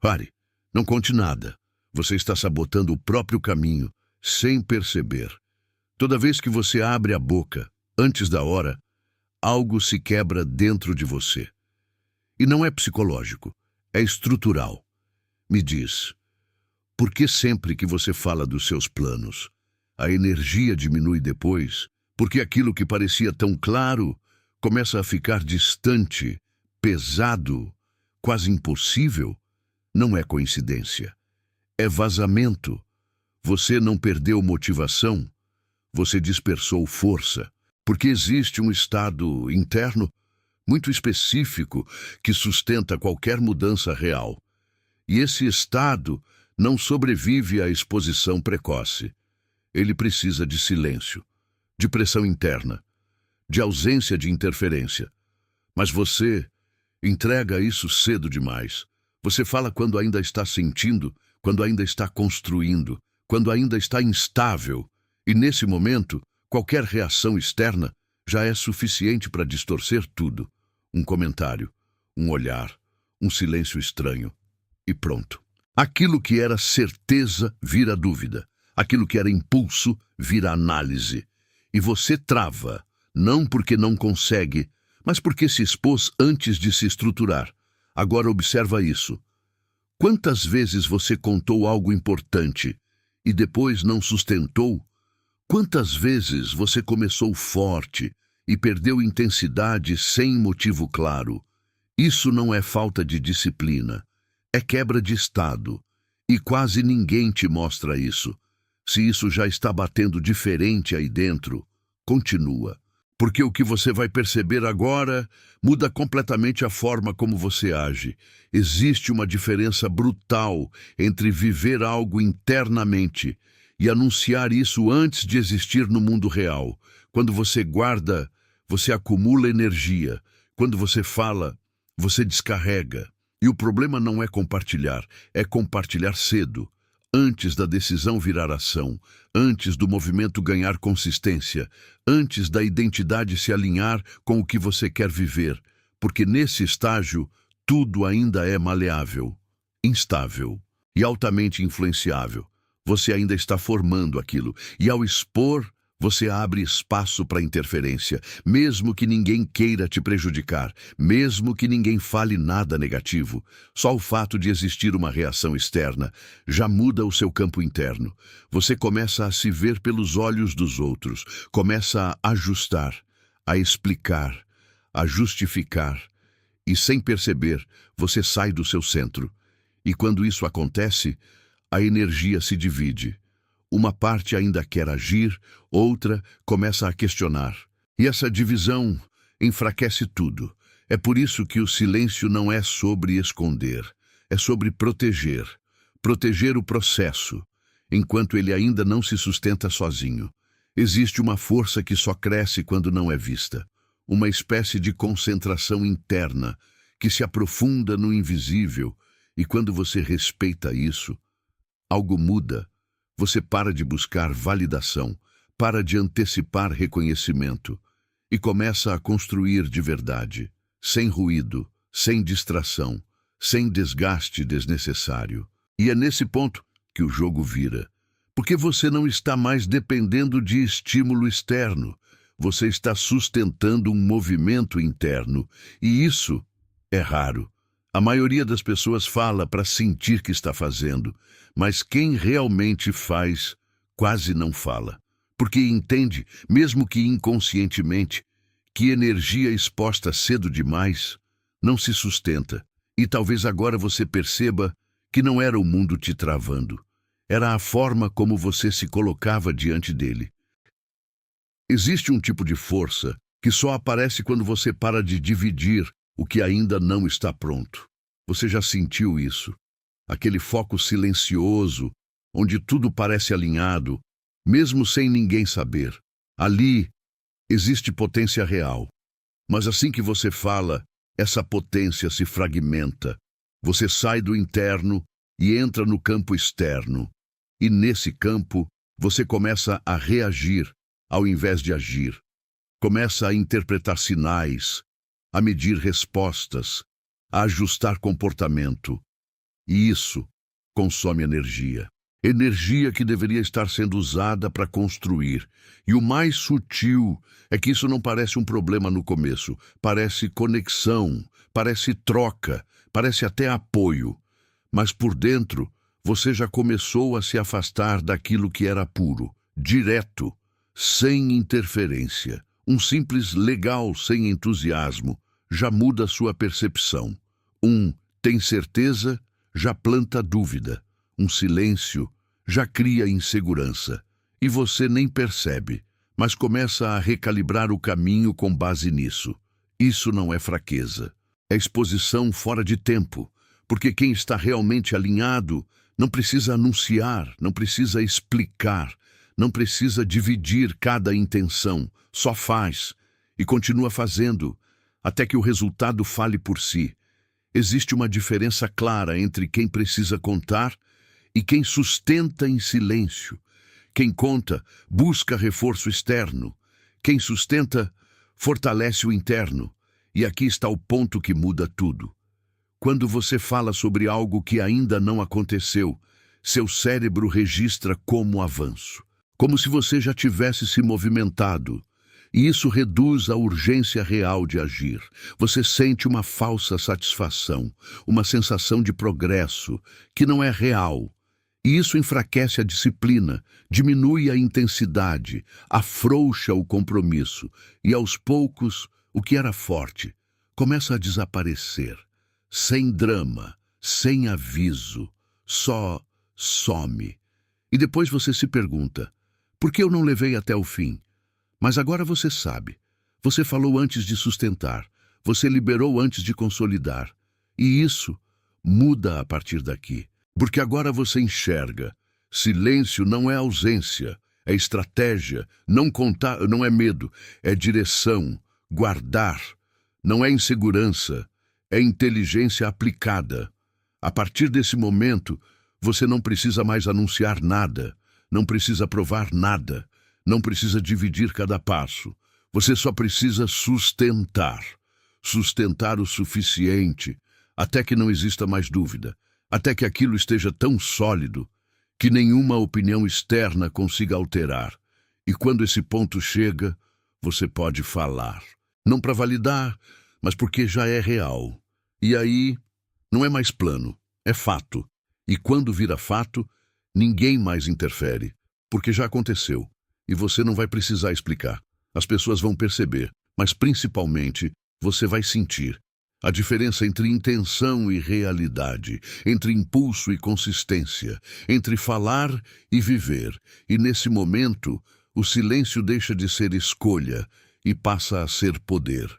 Pare, não conte nada. Você está sabotando o próprio caminho, sem perceber. Toda vez que você abre a boca, antes da hora, algo se quebra dentro de você. E não é psicológico, é estrutural. Me diz, por que sempre que você fala dos seus planos, a energia diminui depois? Porque aquilo que parecia tão claro começa a ficar distante, pesado, quase impossível? Não é coincidência. É vazamento. Você não perdeu motivação, você dispersou força, porque existe um estado interno muito específico que sustenta qualquer mudança real. E esse estado não sobrevive à exposição precoce. Ele precisa de silêncio, de pressão interna, de ausência de interferência. Mas você entrega isso cedo demais. Você fala quando ainda está sentindo, quando ainda está construindo, quando ainda está instável. E nesse momento, qualquer reação externa já é suficiente para distorcer tudo. Um comentário, um olhar, um silêncio estranho. E pronto. Aquilo que era certeza vira dúvida. Aquilo que era impulso vira análise. E você trava, não porque não consegue, mas porque se expôs antes de se estruturar. Agora observa isso. Quantas vezes você contou algo importante e depois não sustentou? Quantas vezes você começou forte e perdeu intensidade sem motivo claro? Isso não é falta de disciplina, é quebra de estado. E quase ninguém te mostra isso. Se isso já está batendo diferente aí dentro, continua. Porque o que você vai perceber agora muda completamente a forma como você age. Existe uma diferença brutal entre viver algo internamente e anunciar isso antes de existir no mundo real. Quando você guarda, você acumula energia. Quando você fala, você descarrega. E o problema não é compartilhar cedo, antes da decisão virar ação, antes do movimento ganhar consistência, antes da identidade se alinhar com o que você quer viver, porque nesse estágio tudo ainda é maleável, instável e altamente influenciável. Você ainda está formando aquilo, e ao expor, você abre espaço para interferência, mesmo que ninguém queira te prejudicar, mesmo que ninguém fale nada negativo. Só o fato de existir uma reação externa já muda o seu campo interno. Você começa a se ver pelos olhos dos outros, começa a ajustar, a explicar, a justificar. E sem perceber, você sai do seu centro. E quando isso acontece, a energia se divide. Uma parte ainda quer agir, outra começa a questionar. E essa divisão enfraquece tudo. É por isso que o silêncio não é sobre esconder, é sobre proteger. Proteger o processo, enquanto ele ainda não se sustenta sozinho. Existe uma força que só cresce quando não é vista. Uma espécie de concentração interna que se aprofunda no invisível. E quando você respeita isso, algo muda. Você para de buscar validação, para de antecipar reconhecimento e começa a construir de verdade, sem ruído, sem distração, sem desgaste desnecessário. E é nesse ponto que o jogo vira, porque você não está mais dependendo de estímulo externo, você está sustentando um movimento interno, e isso é raro. A maioria das pessoas fala para sentir que está fazendo, mas quem realmente faz quase não fala, porque entende, mesmo que inconscientemente, que energia exposta cedo demais não se sustenta. E talvez agora você perceba que não era o mundo te travando, era a forma como você se colocava diante dele. Existe um tipo de força que só aparece quando você para de dividir o que ainda não está pronto. Você já sentiu isso? Aquele foco silencioso, onde tudo parece alinhado, mesmo sem ninguém saber. Ali existe potência real. Mas assim que você fala, essa potência se fragmenta. Você sai do interno e entra no campo externo. E nesse campo, você começa a reagir ao invés de agir. Começa a interpretar sinais, a medir respostas, a ajustar comportamento. E isso consome energia. Energia que deveria estar sendo usada para construir. E o mais sutil é que isso não parece um problema no começo. Parece conexão, parece troca, parece até apoio. Mas por dentro, você já começou a se afastar daquilo que era puro, direto, sem interferência. Um simples legal sem entusiasmo já muda sua percepção. Tem certeza, já planta dúvida. Um silêncio já cria insegurança. E você nem percebe, mas começa a recalibrar o caminho com base nisso. Isso não é fraqueza. É exposição fora de tempo. Porque quem está realmente alinhado não precisa anunciar, não precisa explicar, não precisa dividir cada intenção. Só faz e continua fazendo até que o resultado fale por si. Existe uma diferença clara entre quem precisa contar e quem sustenta em silêncio. Quem conta busca reforço externo. Quem sustenta fortalece o interno. E aqui está o ponto que muda tudo. Quando você fala sobre algo que ainda não aconteceu, seu cérebro registra como avanço, como se você já tivesse se movimentado. E isso reduz a urgência real de agir. Você sente uma falsa satisfação, uma sensação de progresso, que não é real. E isso enfraquece a disciplina, diminui a intensidade, afrouxa o compromisso. E aos poucos, o que era forte começa a desaparecer. Sem drama, sem aviso, só some. E depois você se pergunta, por que eu não levei até o fim? Mas agora você sabe. Você falou antes de sustentar. Você liberou antes de consolidar. E isso muda a partir daqui. Porque agora você enxerga. Silêncio não é ausência, é estratégia. Não contar, não é medo, é direção, guardar. Não é insegurança, é inteligência aplicada. A partir desse momento, você não precisa mais anunciar nada, não precisa provar nada. Não precisa dividir cada passo. Você só precisa sustentar. Sustentar o suficiente, até que não exista mais dúvida. Até que aquilo esteja tão sólido que nenhuma opinião externa consiga alterar. E quando esse ponto chega, você pode falar. Não para validar, mas porque já é real. E aí, não é mais plano, é fato. E quando vira fato, ninguém mais interfere, porque já aconteceu. E você não vai precisar explicar. As pessoas vão perceber, mas principalmente você vai sentir a diferença entre intenção e realidade, entre impulso e consistência, entre falar e viver. E nesse momento, o silêncio deixa de ser escolha e passa a ser poder.